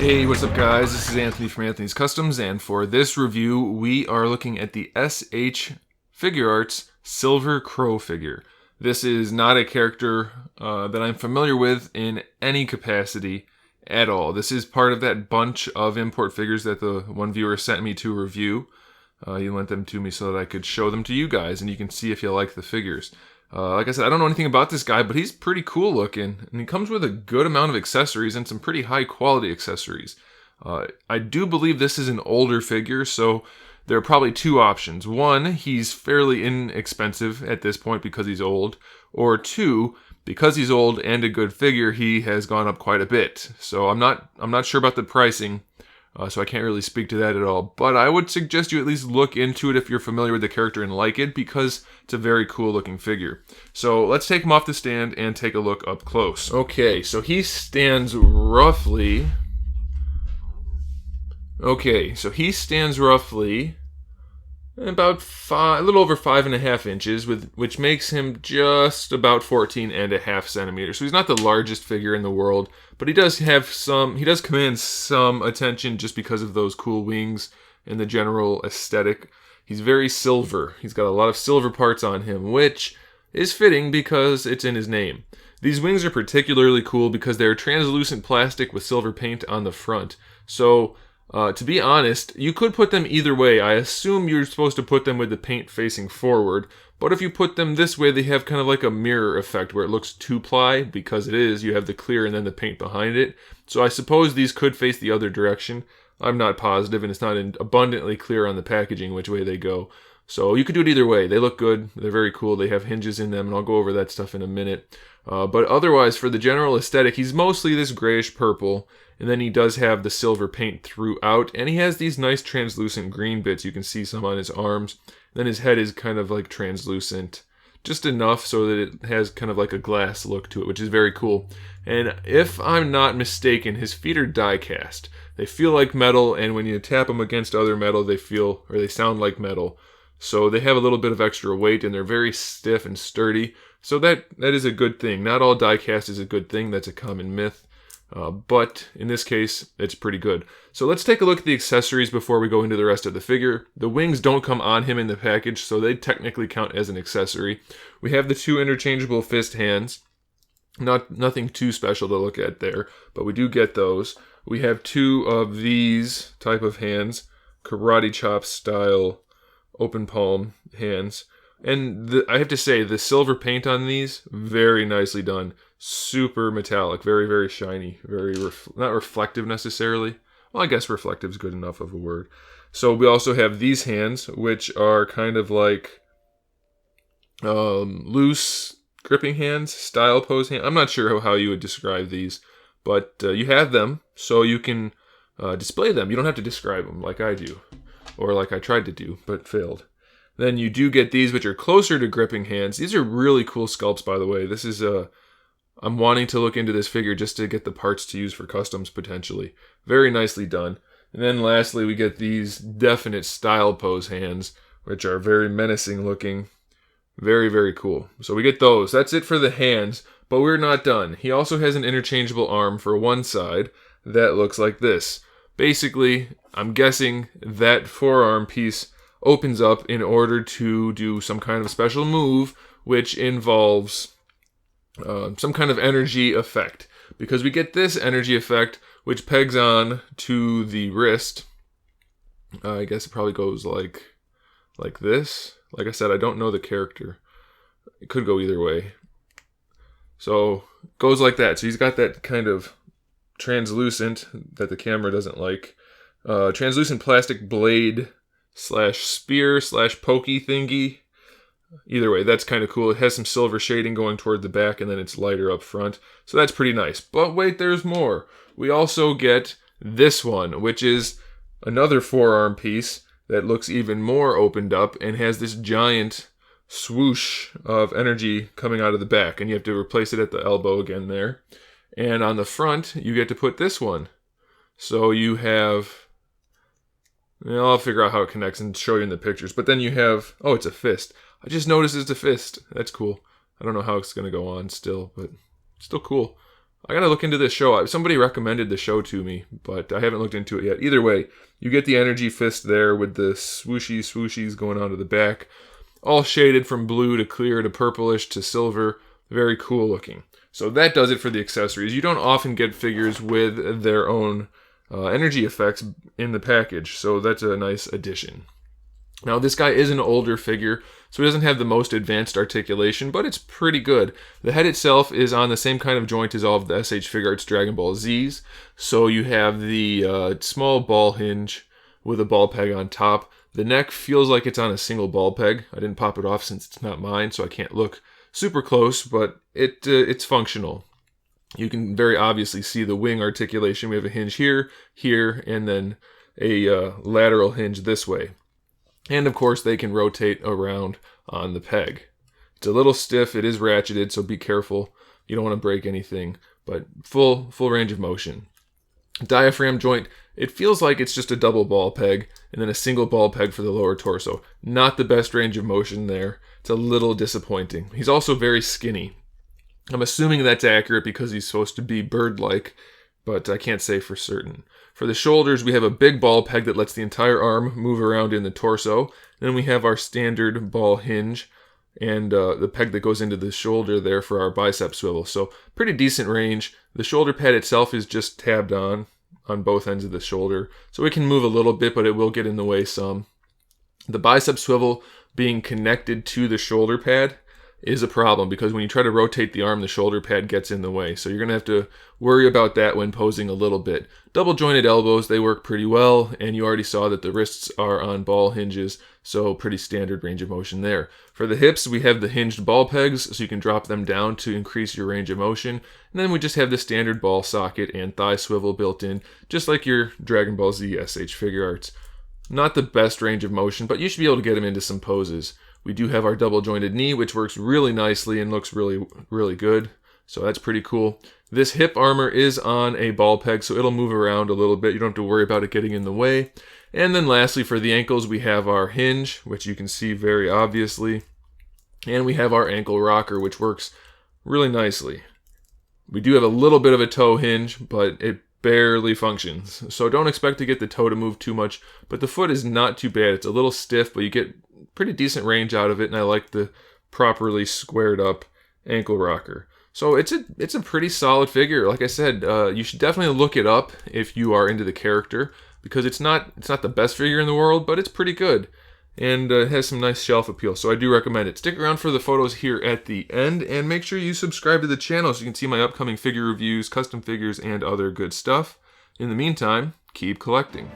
Hey, what's up guys? This is Anthony from Anthony's Customs, and for this review, we are looking at the SH Figuarts Silver Crow figure. This is not a character that I'm familiar with in any capacity at all. This is part of that bunch of import figures that the one viewer sent me to review. He lent them to me so that I could show them to you guys, and you can see if you like the figures. Like I said, I don't know anything about this guy, but he's pretty cool looking, and he comes with a good amount of accessories and some pretty high quality accessories. I do believe this is an older figure, so there are probably two options. One, he's fairly inexpensive at this point because he's old, or two, because he's old and a good figure, he has gone up quite a bit. So I'm not sure about the pricing. So I can't really speak to that at all. But I would suggest you at least look into it if you're familiar with the character and like it, because it's a very cool looking figure. So let's take him off the stand and take a look up close. Okay, so he stands roughly... about a little over 5.5 inches, which makes him just about 14.5 centimeters. So he's not the largest figure in the world, but he does command some attention just because of those cool wings and the general aesthetic. He's very silver. He's got a lot of silver parts on him, which is fitting because it's in his name. These wings are particularly cool because they're translucent plastic with silver paint on the front. So to be honest, you could put them either way. I assume you're supposed to put them with the paint facing forward, but if you put them this way, they have kind of like a mirror effect where it looks two-ply, because it is. You have the clear and then the paint behind it. So I suppose these could face the other direction. I'm not positive, and it's not abundantly clear on the packaging which way they go. So you could do it either way. They look good. They're very cool. They have hinges in them, and I'll go over that stuff in a minute. But otherwise, for the general aesthetic, he's mostly this grayish purple, and then he does have the silver paint throughout, and he has these nice translucent green bits. You can see some on his arms. Then his head is kind of like translucent, just enough so that it has kind of like a glass look to it, which is very cool. And if I'm not mistaken, his feet are die cast. They feel like metal, and when you tap them against other metal, they sound like metal. So they have a little bit of extra weight, and they're very stiff and sturdy. So that is a good thing. Not all die cast is a good thing. That's a common myth. But in this case, it's pretty good. So let's take a look at the accessories before we go into the rest of the figure. The wings don't come on him in the package, so they technically count as an accessory. We have the two interchangeable fist hands. Nothing too special to look at there, but we do get those. We have two of these type of hands, karate chop style open palm hands. And I have to say, the silver paint on these, very nicely done. Super metallic, very, very shiny, very not reflective necessarily. Well, I guess reflective is good enough of a word. So we also have these hands, which are kind of like loose gripping hands, style pose hands. I'm not sure how you would describe these, but you have them, so you can display them. You don't have to describe them like I do, or like I tried to do, but failed. Then you do get these, which are closer to gripping hands. These are really cool sculpts, by the way. This is I'm wanting to look into this figure just to get the parts to use for customs, potentially. Very nicely done. And then lastly, we get these definite style pose hands, which are very menacing looking. Very, very cool. So we get those. That's it for the hands, but we're not done. He also has an interchangeable arm for one side that looks like this. Basically, I'm guessing that forearm piece opens up in order to do some kind of special move, which involves some kind of energy effect. Because we get this energy effect, which pegs on to the wrist. I guess it probably goes like this. Like I said, I don't know the character. It could go either way. So, it goes like that. So he's got that kind of translucent, that the camera doesn't like, translucent plastic blade / spear / pokey thingy. Either way, that's kind of cool. It has some silver shading going toward the back, and then it's lighter up front. So that's pretty nice. But wait, there's more. We also get this one, which is another forearm piece that looks even more opened up and has this giant swoosh of energy coming out of the back. And you have to replace it at the elbow again there. And on the front, you get to put this one. So you have... I'll figure out how it connects and show you in the pictures. But then you have... Oh, it's a fist. I just noticed it's a fist. That's cool. I don't know how it's going to go on still, but still cool. I gotta look into this show. Somebody recommended the show to me, but I haven't looked into it yet. Either way, you get the energy fist there with the swooshies going onto the back. All shaded from blue to clear to purplish to silver. Very cool looking. So that does it for the accessories. You don't often get figures with their own energy effects in the package, so that's a nice addition. Now this guy is an older figure, so he doesn't have the most advanced articulation, but it's pretty good. The head itself is on the same kind of joint as all of the SH Figuarts Dragon Ball Zs, so you have the small ball hinge with a ball peg on top. The neck feels like it's on a single ball peg. I didn't pop it off since it's not mine, so I can't look super close, but it's functional. You can very obviously see the wing articulation. We have a hinge here, and then a lateral hinge this way. And of course, they can rotate around on the peg. It's a little stiff. It is ratcheted, so be careful. You don't want to break anything, but full range of motion. Diaphragm joint, it feels like it's just a double ball peg and then a single ball peg for the lower torso. Not the best range of motion there. It's a little disappointing. He's also very skinny. I'm assuming that's accurate because he's supposed to be bird-like, but I can't say for certain. For the shoulders, we have a big ball peg that lets the entire arm move around in the torso. Then we have our standard ball hinge and the peg that goes into the shoulder there for our bicep swivel. So pretty decent range. The shoulder pad itself is just tabbed on both ends of the shoulder. So it can move a little bit, but it will get in the way some. The bicep swivel being connected to the shoulder pad is a problem because when you try to rotate the arm, the shoulder pad gets in the way. So you're going to have to worry about that when posing a little bit. Double jointed elbows, they work pretty well, and you already saw that the wrists are on ball hinges, so pretty standard range of motion there. For the hips, we have the hinged ball pegs, so you can drop them down to increase your range of motion. And then we just have the standard ball socket and thigh swivel built in, just like your Dragon Ball Z SH Figuarts. Not the best range of motion, but you should be able to get them into some poses. We do have our double jointed knee, which works really nicely and looks really good. So that's pretty cool. This hip armor is on a ball peg, so it'll move around a little bit. You don't have to worry about it getting in the way. And then lastly, for the ankles, we have our hinge, which you can see very obviously. And we have our ankle rocker, which works really nicely. We do have a little bit of a toe hinge, but it barely functions. So don't expect to get the toe to move too much, but the foot is not too bad. It's a little stiff, but you get pretty decent range out of it, and I like the properly squared up ankle rocker. So it's a pretty solid figure. Like I said, you should definitely look it up if you are into the character, because it's not the best figure in the world, but it's pretty good. And it has some nice shelf appeal, so I do recommend it. Stick around for the photos here at the end, and make sure you subscribe to the channel so you can see my upcoming figure reviews, custom figures, and other good stuff. In the meantime, keep collecting.